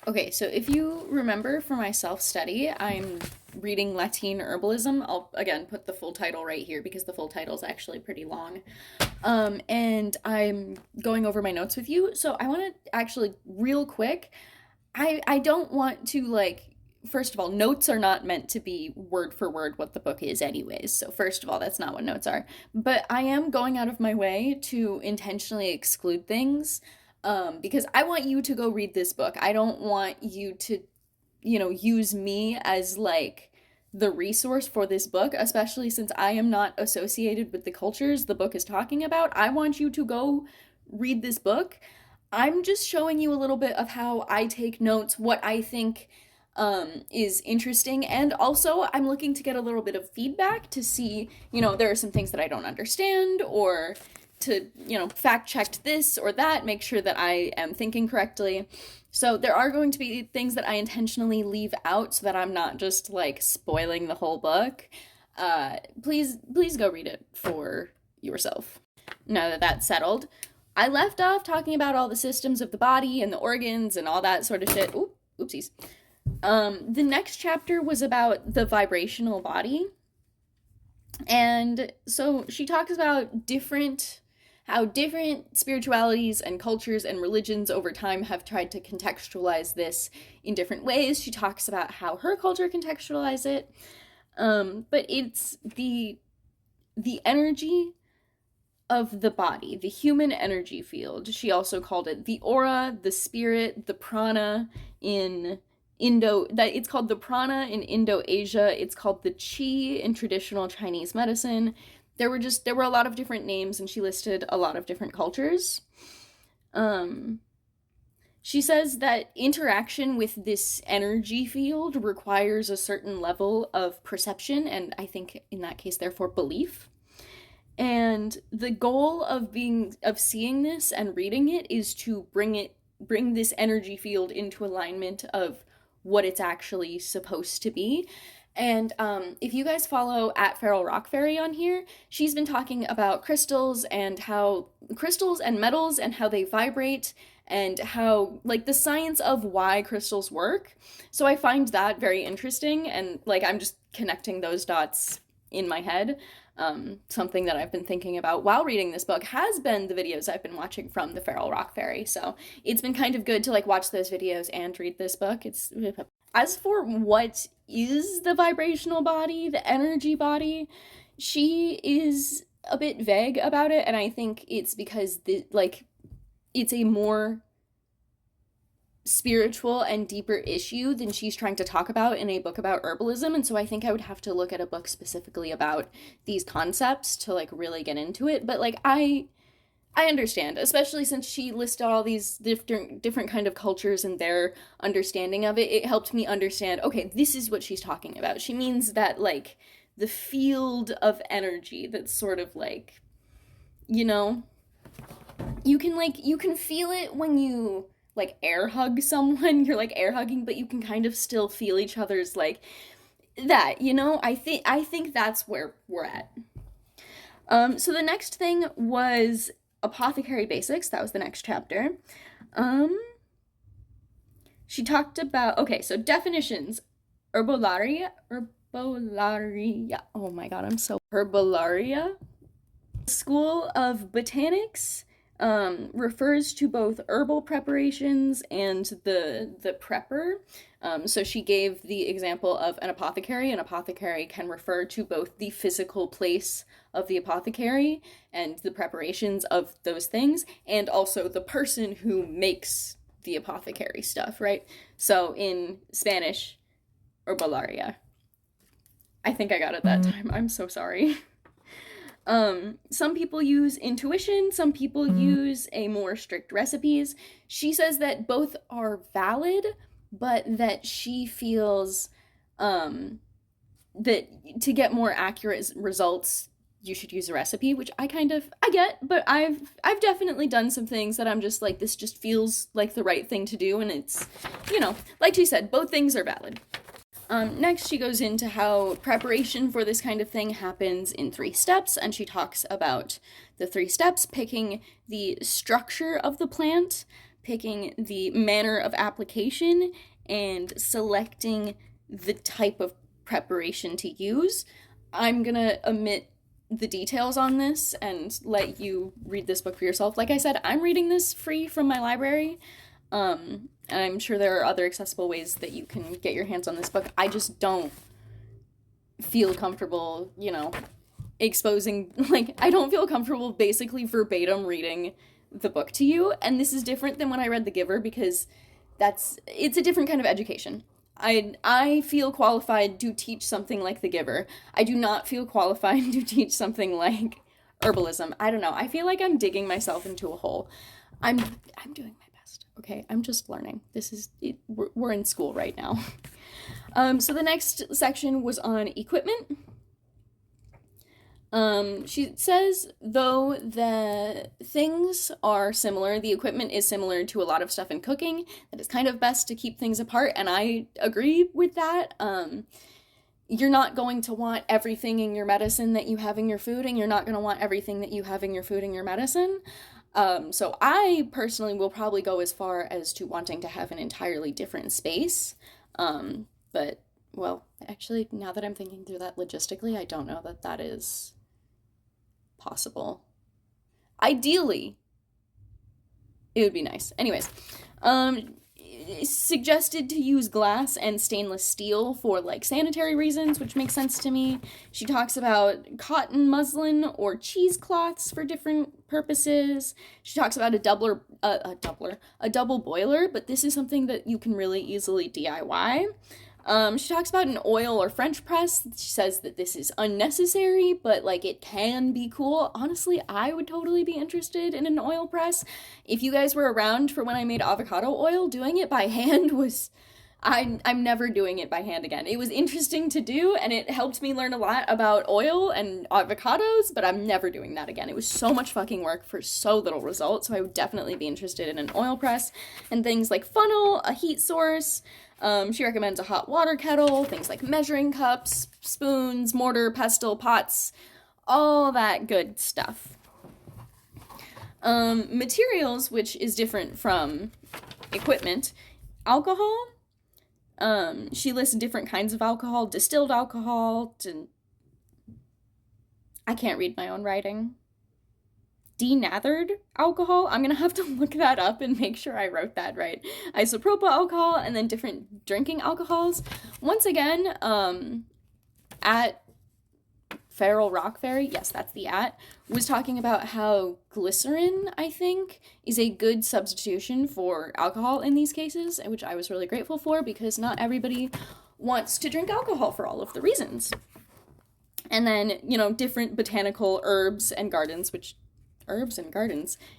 Okay, so if you remember for my self-study, I'm reading Latine Herbalism. I'll again put the full title right here because the full title is actually pretty long. And I'm going over my notes with you. So I want to actually real quick, I don't want to like first of all, notes are not meant to be word for word what the book is anyways. So first of all, that's not what notes are. But I am going out of my way to intentionally exclude things because I want you to go read this book. I don't want you to, use me as like the resource for this book, especially since I am not associated with the cultures the book is talking about. I want you to go read this book. I'm just showing you a little bit of how I take notes, what I think is interesting, and also I'm looking to get a little bit of feedback to see, there are some things that I don't understand, or to, fact check this or that, make sure that I am thinking correctly. So there are going to be things that I intentionally leave out so that I'm not just like spoiling the whole book. Please go read it for yourself. Now that that's settled, I left off talking about all the systems of the body and the organs and all that sort of shit. Ooh, oopsies. The next chapter was about the vibrational body. And so she talks about how different spiritualities and cultures and religions over time have tried to contextualize this in different ways. She talks about how her culture contextualizes it. But it's the energy of the body, the human energy field. She also called it the aura, the spirit, the prana in it's called the prana in Indo-Asia. It's called the qi in traditional Chinese medicine. There were a lot of different names, and she listed a lot of different cultures. She says that interaction with this energy field requires a certain level of perception, and I think in that case, therefore, belief. And the goal of seeing this and reading it is to bring this energy field into alignment of what it's actually supposed to be. And if you guys follow at Feral Rock Fairy on here, she's been talking about crystals and metals and how they vibrate and how, like, the science of why crystals work. So I find that very interesting, and like I'm just connecting those dots in my head. Something that I've been thinking about while reading this book has been the videos I've been watching from the Feral Rock Fairy. So it's been kind of good to like watch those videos and read this book. As for what is the vibrational body, the energy body, she is a bit vague about it, and I think it's because it's a more spiritual and deeper issue than she's trying to talk about in a book about herbalism. And so I think I would have to look at a book specifically about these concepts to like really get into it. But like I understand, especially since she listed all these different kind of cultures and their understanding of it. It helped me understand, okay, this is what she's talking about. She means that like the field of energy that's sort of like, you can feel it when you like air hug someone. You're like air hugging, but you can kind of still feel each other's like that, I think that's where we're at. So the next thing was apothecary basics. That was the next chapter. She talked about, okay, so definitions. Herbolaria. Oh my god, Herbolaria. School of Botanics refers to both herbal preparations and the prepper. So she gave the example of an apothecary. An apothecary can refer to both the physical place of the apothecary and the preparations of those things, and also the person who makes the apothecary stuff, right? So in Spanish, herbolaria. I think I got it that time. I'm so sorry. Some people use intuition, some people use a more strict recipes. She says that both are valid, but that she feels that to get more accurate results, you should use a recipe, which I get, but I've definitely done some things that I'm just like, this just feels like the right thing to do, and it's, like she said, both things are valid. Next, she goes into how preparation for this kind of thing happens in 3 steps, and she talks about the 3 steps: picking the structure of the plant, picking the manner of application and selecting the type of preparation to use. I'm gonna omit the details on this and let you read this book for yourself. Like I said, I'm reading this free from my library. And I'm sure there are other accessible ways that you can get your hands on this book. I just don't feel comfortable, exposing, I don't feel comfortable basically verbatim reading the book to you. And this is different than when I read The Giver because it's a different kind of education. I feel qualified to teach something like The Giver. I do not feel qualified to teach something like herbalism. I don't know. I feel like I'm digging myself into a hole. I'm doing my best. Okay, I'm just learning. We're in school right now. So the next section was on equipment. She says, though the things are similar, the equipment is similar to a lot of stuff in cooking, that it's kind of best to keep things apart, and I agree with that. You're not going to want everything in your medicine that you have in your food, and you're not going to want everything that you have in your food in your medicine. So I personally will probably go as far as to wanting to have an entirely different space. But, well, actually, now that I'm thinking through that logistically, I don't know that that is possible. Ideally, it would be nice. Anyways, suggested to use glass and stainless steel for sanitary reasons, which makes sense to me. She talks about cotton, muslin, or cheesecloths for different purposes. She talks about a double boiler, but this is something that you can really easily DIY. She talks about an oil or French press. She says that this is unnecessary, but it can be cool. Honestly, I would totally be interested in an oil press. If you guys were around for when I made avocado oil, doing it by hand was... I'm never doing it by hand again. It was interesting to do, and it helped me learn a lot about oil and avocados, but I'm never doing that again. It was so much fucking work for so little result, so I would definitely be interested in an oil press, and things like funnel, a heat source. She recommends a hot water kettle, things like measuring cups, spoons, mortar, pestle, pots, all that good stuff. Materials, which is different from equipment. Alcohol. She lists different kinds of alcohol, distilled alcohol, I can't read my own writing. Denathered alcohol. I'm gonna have to look that up and make sure I wrote that right. Isopropyl alcohol, and then different drinking alcohols. Once again, at Feral Rock Fairy, yes, that's the was talking about how glycerin, I think, is a good substitution for alcohol in these cases, which I was really grateful for because not everybody wants to drink alcohol for all of the reasons. And then, different botanical herbs and gardens,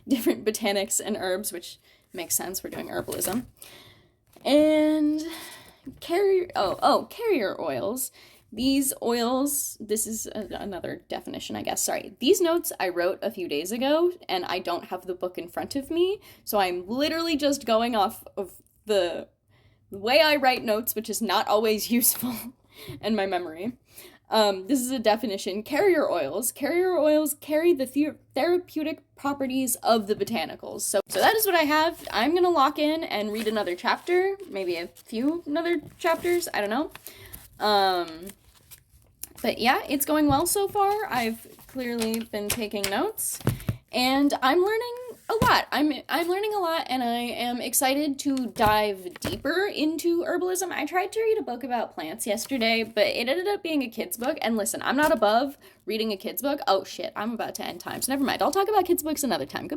different botanics and herbs, which makes sense, we're doing herbalism. And carrier oils. These oils, this is another definition, I guess, sorry. These notes I wrote a few days ago, and I don't have the book in front of me, so I'm literally just going off of the way I write notes, which is not always useful, and my memory. This is a definition. Carrier oils. Carrier oils carry the therapeutic properties of the botanicals. So that is what I have. I'm gonna lock in and read another chapter, maybe a few other chapters, I don't know. But yeah, it's going well so far. I've clearly been taking notes, and I'm learning a lot. I'm learning a lot, and I am excited to dive deeper into herbalism. I tried to read a book about plants yesterday, but it ended up being a kid's book, and listen, I'm not above reading a kid's book. Oh shit, I'm about to end time, so never mind. I'll talk about kids' books another time. Goodbye.